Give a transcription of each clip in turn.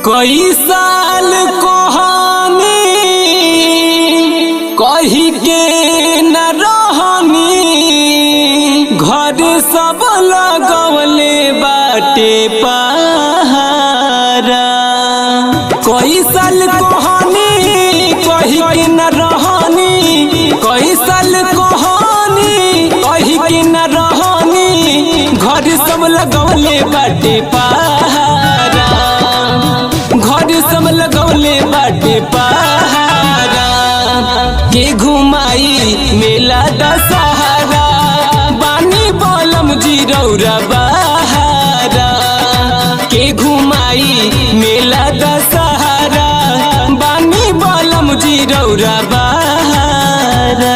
कई साल कहानी कही के न रहनी, घर सब लगवले बाटे पहारा। कई साल कहानी कही के न रहनी, कई साल कहानी कही के न रहनी, घर सब लगवले बाटे पहारा। घर सब लगवले बाटे पहारा, के घुमाई मेला दशहरा। बानी बलम जी रौरा बहारा, के घुमाई मेला दशहरा। बानी बलम जी रौरा बहारा।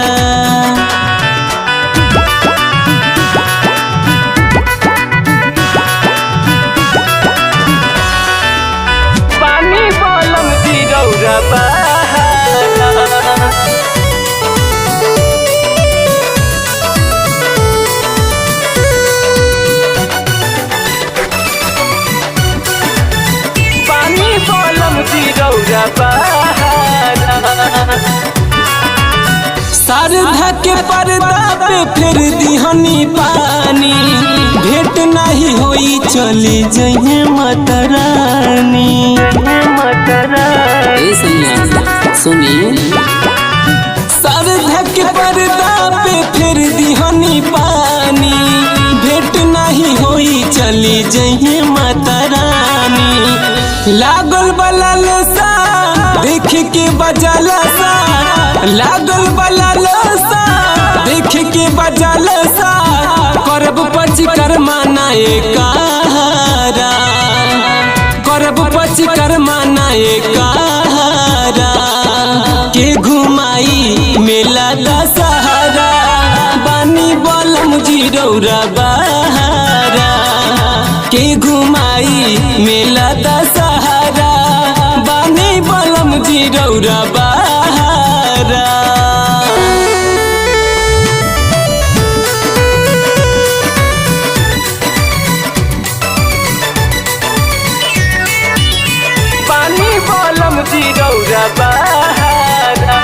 शारदा के पर्दा पे फिर दिहनी पानी, भेंट नहीं होई चली जइहे माता रानी। सुनी शारदा के पर्दा पे फिर दिहनी पानी, भेंट नहीं होई चली जइहे माता रानी। लागल बलाल सा देख के बजल सा, लागल बलाल सा देख के बजल सा। करब परिक्रमा नाए कहारा, करब परिक्रमा नाए कहारा, के घुमाई मेला दशहरा। बानी बलम जी रौरा बहारा, के घुमाई मेला दशहरा। बानी बलम जी रौरा बहारा। बानी बलम जी रौरा बहारा।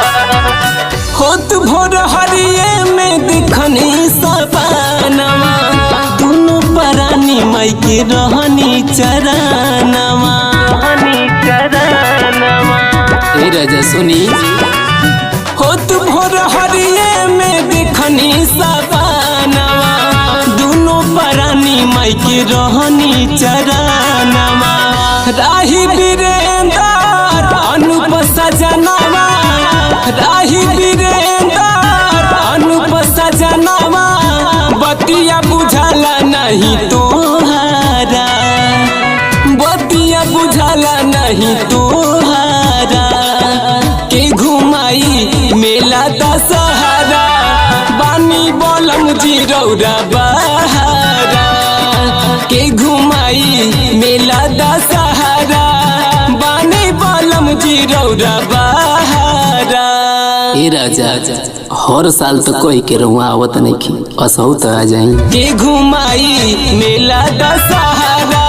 होत भोर हरिये में दिखनी सपनवा, दुनु परानी माई के रहनी चरणवा। ए राजा सुनी होत भोर हरिये में दिखनी सपनवा, दुनु परानी माई के रहनी चरणवा। राही वीरेंद्र अनुप सजनवा, राही वीरेंद्र अनुप सजनवा। बतिया बुझाला नहीं तोहारा, बतिया बुझाला नहीं तोहारा, के घुमाई मेला दशहरा। बानी बलम जी रौरा बहारा, के घुमाई मेला दशहरा। बानी बलम जी रौरा बहारा। ए राजा हर साल तो कोई के रहुआ आवत नहीं, असहु तो आ जाई। के घुमाई मेला दशहरा।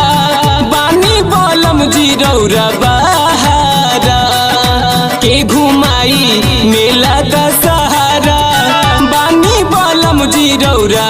बानी बलम जी रौरा बहारा, के घुमाई मेला दशहरा। बानी बलम जी रौरा।